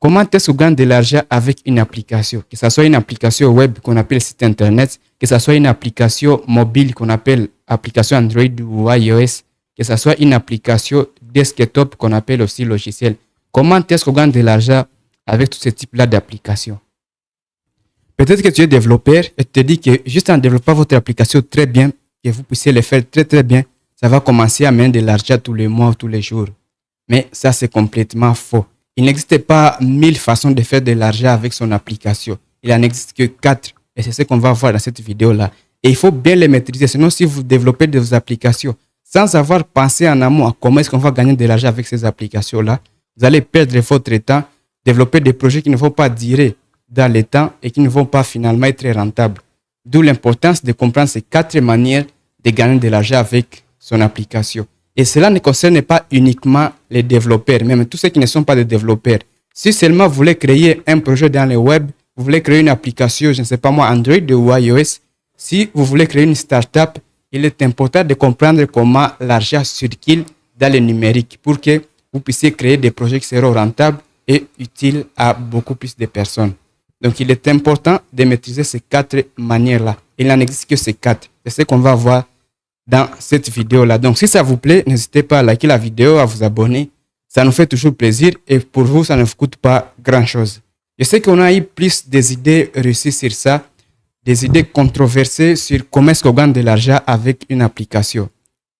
Comment est-ce qu'on gagne de l'argent avec une application? Que ce soit une application web qu'on appelle site internet, que ce soit une application mobile qu'on appelle application Android ou iOS, que ce soit une application desktop qu'on appelle aussi logiciel. Comment est-ce qu'on gagne de l'argent avec tous ces types-là d'applications? Peut-être que tu es développeur et tu te dis que juste en développant votre application très bien, que vous puissiez le faire très très bien, ça va commencer à mener de l'argent tous les mois ou tous les jours. Mais ça, c'est complètement faux. Il n'existe pas 1000 façons de faire de l'argent avec son application. Il n'en existe que 4. Et c'est ce qu'on va voir dans cette vidéo-là. Et il faut bien les maîtriser. Sinon, si vous développez des applications sans avoir pensé en amont à comment est-ce qu'on va gagner de l'argent avec ces applications-là, vous allez perdre votre temps, développer des projets qui ne vont pas durer dans le temps et qui ne vont pas finalement être rentables. D'où l'importance de comprendre ces 4 manières de gagner de l'argent avec son application. Et cela ne concerne pas uniquement les développeurs, même tous ceux qui ne sont pas des développeurs. Si seulement vous voulez créer un projet dans le web, vous voulez créer une application, je ne sais pas moi, Android ou iOS, si vous voulez créer une startup, il est important de comprendre comment l'argent circule dans le numérique pour que vous puissiez créer des projets qui seront rentables et utiles à beaucoup plus de personnes. Donc, il est important de maîtriser ces 4 manières-là. Il n'en existe que ces 4. C'est ce qu'on va voir dans cette vidéo-là. Donc, si ça vous plaît, n'hésitez pas à liker la vidéo, à vous abonner. Ça nous fait toujours plaisir et pour vous, ça ne vous coûte pas grand-chose. Je sais qu'on a eu plus des idées reçues sur ça, des idées controversées sur comment est-ce qu'on gagne de l'argent avec une application.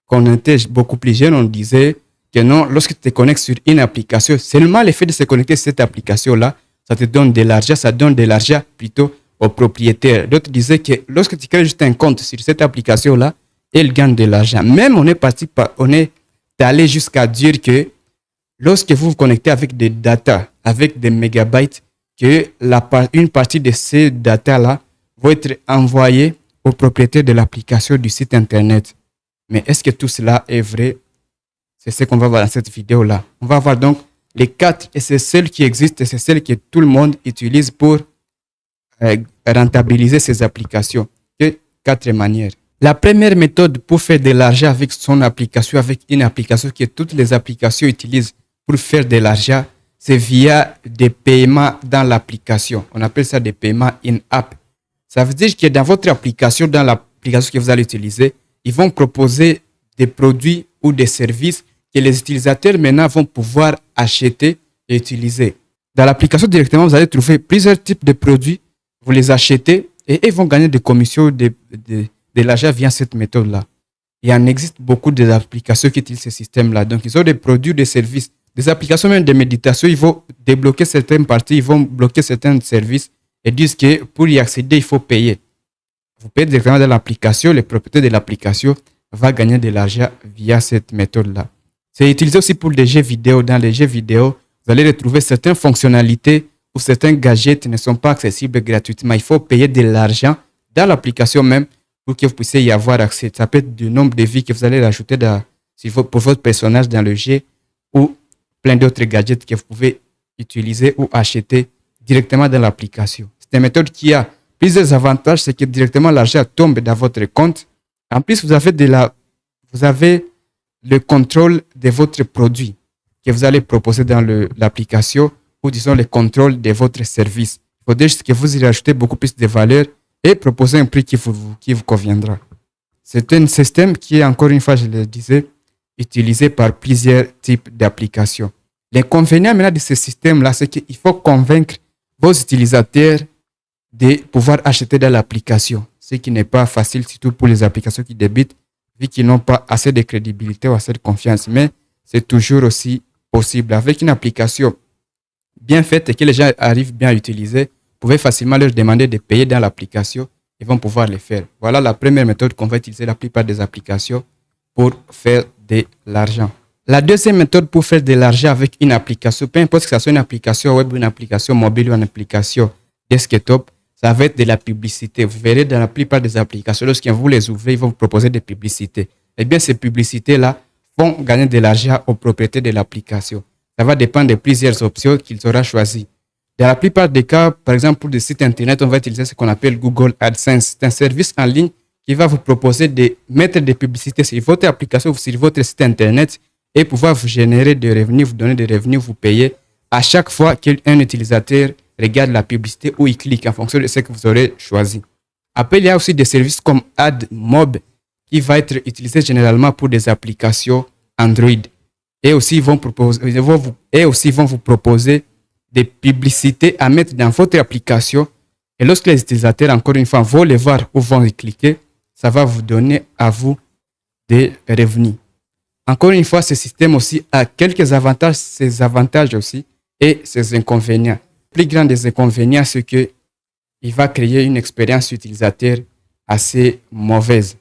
Quand on était beaucoup plus jeune, on disait que non, lorsque tu te connectes sur une application, seulement le fait de se connecter sur cette application-là, ça te donne de l'argent, ça donne de l'argent plutôt aux propriétaires. D'autres disaient que lorsque tu crées juste un compte sur cette application-là, elle gagne de l'argent. Même on est allé jusqu'à dire que lorsque vous vous connectez avec des data, avec des mégabytes, que une partie de ces data-là vont être envoyées aux propriétaires de l'application du site internet. Mais est-ce que tout cela est vrai? C'est ce qu'on va voir dans cette vidéo-là. On va voir donc les 4, et c'est celles qui existent, et c'est celles que tout le monde utilise pour rentabiliser ces applications. De 4 manières. La première méthode pour faire de l'argent avec son application, avec une application que toutes les applications utilisent pour faire de l'argent, c'est via des paiements dans l'application. On appelle ça des paiements in-app. Ça veut dire que dans votre application, dans l'application que vous allez utiliser, ils vont proposer des produits ou des services que les utilisateurs maintenant vont pouvoir acheter et utiliser. Dans l'application directement, vous allez trouver plusieurs types de produits. Vous les achetez et ils vont gagner des commissions, de l'argent via cette méthode-là. Il en existe beaucoup d'applications qui utilisent ce système-là. Donc, ils ont des produits, des services, des applications même de méditation. Ils vont débloquer certaines parties, ils vont bloquer certains services et disent que pour y accéder, il faut payer. Vous payez directement dans l'application, le propriétaire de l'application va gagner de l'argent via cette méthode-là. C'est utilisé aussi pour des jeux vidéo. Dans les jeux vidéo, vous allez retrouver certaines fonctionnalités ou certains gadgets ne sont pas accessibles gratuitement. Il faut payer de l'argent dans l'application même pour que vous puissiez y avoir accès. Ça peut être du nombre de vies que vous allez rajouter pour votre personnage dans le jeu ou plein d'autres gadgets que vous pouvez utiliser ou acheter directement dans l'application. C'est une méthode qui a plusieurs avantages. C'est que directement l'argent tombe dans votre compte. En plus, vous avez le contrôle de votre produit que vous allez proposer dans l'application ou disons le contrôle de votre service. Il faudrait juste que vous y rajoutez beaucoup plus de valeur et proposer un prix qui vous conviendra. C'est un système qui est, encore une fois, je le disais, utilisé par plusieurs types d'applications. L'inconvénient maintenant de ce système-là, c'est qu'il faut convaincre vos utilisateurs de pouvoir acheter dans l'application, ce qui n'est pas facile, surtout pour les applications qui débutent, vu qu'ils n'ont pas assez de crédibilité ou assez de confiance. Mais c'est toujours aussi possible. Avec une application bien faite et que les gens arrivent bien à utiliser, vous pouvez facilement leur demander de payer dans l'application. Ils vont pouvoir le faire. Voilà la première méthode qu'on va utiliser la plupart des applications pour faire de l'argent. La deuxième méthode pour faire de l'argent avec une application, peu importe que ce soit une application web, une application mobile ou une application desktop, ça va être de la publicité. Vous verrez dans la plupart des applications, lorsqu'ils vous les ouvrez, ils vont vous proposer des publicités. Eh bien, ces publicités-là vont gagner de l'argent aux propriétaires de l'application. Ça va dépendre de plusieurs options qu'ils auront choisies. Dans la plupart des cas, par exemple, pour des sites internet, on va utiliser ce qu'on appelle Google AdSense. C'est un service en ligne qui va vous proposer de mettre des publicités sur votre application ou sur votre site internet et pouvoir vous générer des revenus, vous donner des revenus, vous payer à chaque fois qu'un utilisateur regarde la publicité ou il clique en fonction de ce que vous aurez choisi. Après, il y a aussi des services comme AdMob qui va être utilisé généralement pour des applications Android. Et aussi, ils vont vous proposer des publicités à mettre dans votre application. Et lorsque les utilisateurs, encore une fois, vont les voir ou vont y cliquer, ça va vous donner à vous des revenus. Encore une fois, ce système aussi a quelques avantages, ses avantages aussi et ses inconvénients. Le plus grand des inconvénients, c'est que il va créer une expérience utilisateur assez mauvaise.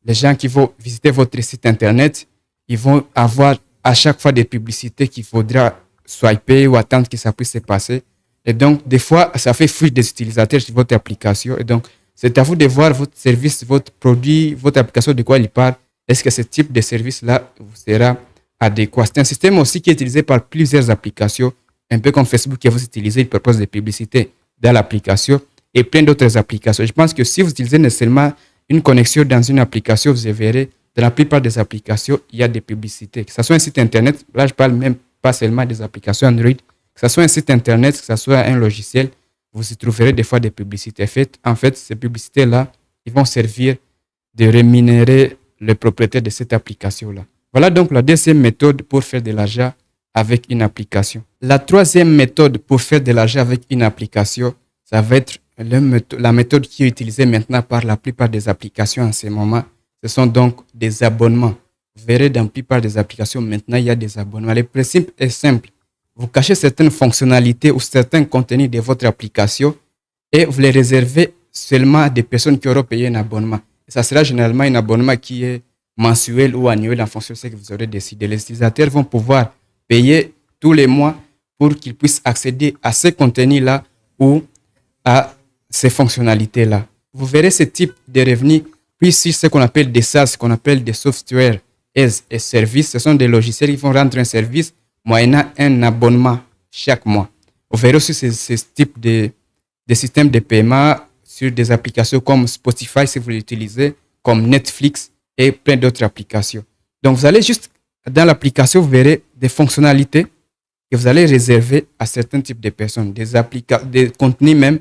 Les gens qui vont visiter votre site internet, ils vont avoir à chaque fois des publicités qu'il faudra swiper ou attendre que ça puisse se passer. Et donc, des fois, ça fait fuir des utilisateurs sur votre application. Et donc, c'est à vous de voir votre service, votre produit, votre application de quoi il parle. Est-ce que ce type de service-là vous sera adéquat? C'est un système aussi qui est utilisé par plusieurs applications, un peu comme Facebook que vous utilisez, il propose des publicités dans l'application et plein d'autres applications. Je pense que si vous utilisez nécessairement une connexion dans une application, vous verrez, dans la plupart des applications, il y a des publicités. Que ce soit un site internet, là je parle même pas seulement des applications Android, que ce soit un site internet, que ce soit un logiciel, vous y trouverez des fois des publicités faites. En fait, ces publicités-là, ils vont servir de rémunérer le propriétaire de cette application-là. Voilà donc la deuxième méthode pour faire de l'argent avec une application. La troisième méthode pour faire de l'argent avec une application, ça va être la méthode qui est utilisée maintenant par la plupart des applications en ce moment. Ce sont donc des abonnements. Vous verrez dans la plupart des applications maintenant, il y a des abonnements. Le principe est simple. Vous cachez certaines fonctionnalités ou certains contenus de votre application et vous les réservez seulement à des personnes qui auront payé un abonnement. Et ça sera généralement un abonnement qui est mensuel ou annuel en fonction de ce que vous aurez décidé. Les utilisateurs vont pouvoir payer tous les mois pour qu'ils puissent accéder à ces contenus-là ou à ces fonctionnalités-là. Vous verrez ce type de revenus, puis sur ce qu'on appelle des SaaS, ce qu'on appelle des software as a service. Ce sont des logiciels qui vont rendre un service moyennant un abonnement chaque mois. Vous verrez aussi ce type de système de paiement sur des applications comme Spotify si vous l'utilisez, comme Netflix et plein d'autres applications. Donc, vous allez juste dans l'application, vous verrez des fonctionnalités que vous allez réserver à certains types de personnes, des contenus même.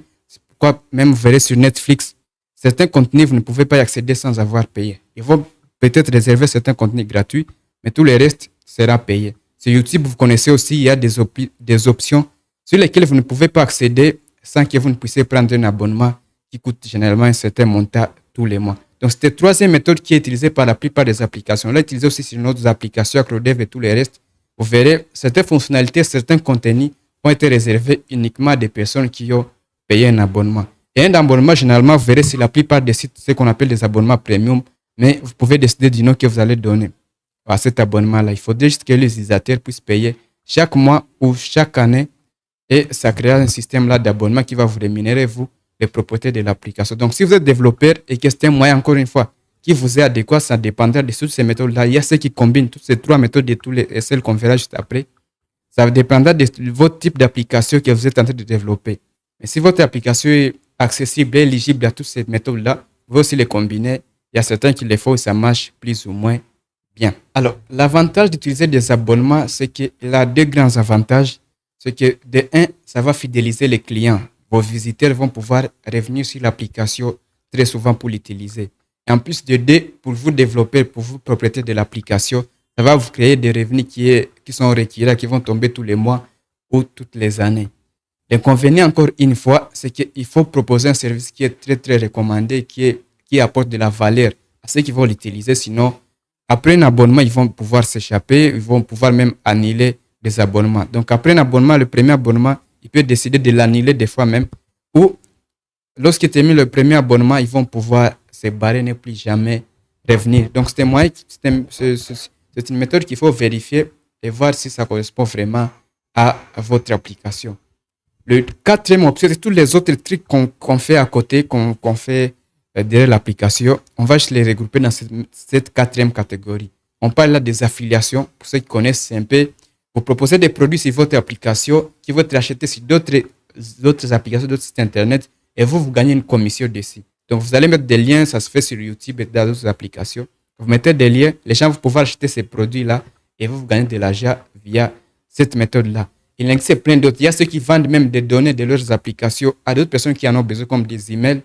Pourquoi même vous verrez sur Netflix, certains contenus, vous ne pouvez pas y accéder sans avoir payé. Ils vont peut-être réserver certains contenus gratuits, mais tout le reste sera payé. Sur YouTube, vous connaissez aussi, il y a des options sur lesquelles vous ne pouvez pas accéder sans que vous ne puissiez prendre un abonnement qui coûte généralement un certain montant tous les mois. Donc, c'est la troisième méthode qui est utilisée par la plupart des applications. On l'a utilisée aussi sur nos applications, Acrodev et tout le reste. Vous verrez, certaines fonctionnalités, certains contenus ont été réservés uniquement à des personnes qui ont payé un abonnement. Et un abonnement, généralement, vous verrez sur la plupart des sites, ce qu'on appelle des abonnements premium, mais vous pouvez décider du nom que vous allez donner à cet abonnement-là. Il faudrait juste que les utilisateurs puissent payer chaque mois ou chaque année et ça créera un système-là d'abonnement qui va vous rémunérer, vous, les propriétaires de l'application. Donc, si vous êtes développeur et que c'est un moyen, encore une fois, qui vous est adéquat, ça dépendra de toutes ces méthodes-là. Il y a ceux qui combinent toutes ces trois méthodes et celles qu'on verra juste après. Ça dépendra de votre type d'application que vous êtes en train de développer. Mais si votre application est accessible et éligible à toutes ces méthodes-là, vous pouvez aussi les combiner. Il y a certains qui les font et ça marche plus ou moins bien. Alors, l'avantage d'utiliser des abonnements, c'est qu'il a deux grands avantages. C'est que de un, ça va fidéliser les clients. Vos visiteurs vont pouvoir revenir sur l'application très souvent pour l'utiliser. Et en plus de deux, pour vous développer, pour vous propriétaire de l'application, ça va vous créer des revenus qui sont récurrents, qui vont tomber tous les mois ou toutes les années. L'inconvénient, encore une fois, c'est qu'il faut proposer un service qui est très, très recommandé, qui apporte de la valeur à ceux qui vont l'utiliser. Sinon, après un abonnement, ils vont pouvoir s'échapper, ils vont pouvoir même annuler des abonnements. Donc, après un abonnement, le premier abonnement, il peut décider de l'annuler des fois même. Ou, lorsqu'il termine le premier abonnement, ils vont pouvoir se barrer, ne plus jamais revenir. Donc, c'est une méthode qu'il faut vérifier et voir si ça correspond vraiment à votre application. Le quatrième option, c'est tous les autres trucs qu'on fait à côté, qu'on fait derrière l'application. On va juste les regrouper dans cette quatrième catégorie. On parle là des affiliations. Pour ceux qui connaissent, c'est un peu, vous proposez des produits sur votre application qui vont être achetés sur d'autres applications, d'autres sites internet et vous gagnez une commission dessus. Donc, vous allez mettre des liens, ça se fait sur YouTube et dans d'autres applications. Vous mettez des liens, les gens vont pouvoir acheter ces produits-là et vous gagnez de l'argent via cette méthode-là. Il existe plein d'autres. Il y a ceux qui vendent même des données de leurs applications à d'autres personnes qui en ont besoin, comme des emails.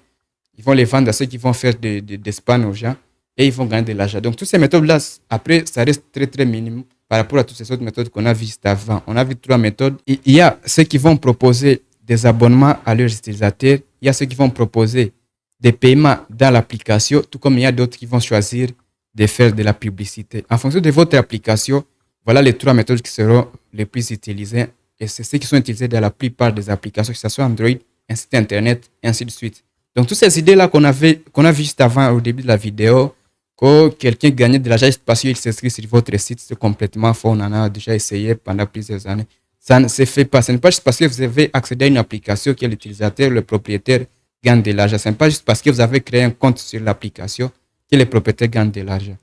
Ils vont les vendre à ceux qui vont faire des spams aux gens et ils vont gagner de l'argent. Donc, toutes ces méthodes-là, après, ça reste très, très minime par rapport à toutes ces autres méthodes qu'on a vues juste avant. On a vu 3 méthodes. Il y a ceux qui vont proposer des abonnements à leurs utilisateurs. Il y a ceux qui vont proposer des paiements dans l'application, tout comme il y a d'autres qui vont choisir de faire de la publicité. En fonction de votre application, voilà les 3 méthodes qui seront les plus utilisées. Et c'est ceux qui sont utilisés dans la plupart des applications, que ce soit Android, un site Internet, et ainsi de suite. Donc, toutes ces idées-là qu'on a vues juste avant, au début de la vidéo, que quelqu'un gagnait de l'argent juste parce qu'il s'inscrit sur votre site, c'est complètement faux. On en a déjà essayé pendant plusieurs années. Ça ne se fait pas. Ce n'est pas juste parce que vous avez accédé à une application que l'utilisateur, le propriétaire, gagne de l'argent. Ce n'est pas juste parce que vous avez créé un compte sur l'application que les propriétaires gagnent de l'argent.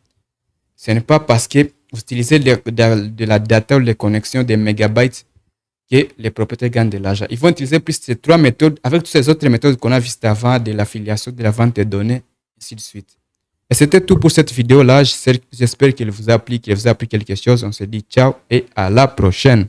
Ce n'est pas parce que vous utilisez de la data ou les connexions des mégabytes que les propriétaires gagnent de l'argent. Ils vont utiliser plus ces 3 méthodes avec toutes ces autres méthodes qu'on a vues juste avant, de l'affiliation, de la vente des données, ainsi de suite. Et c'était tout pour cette vidéo-là. J'espère qu'elle vous a appris quelque chose. On se dit ciao et à la prochaine.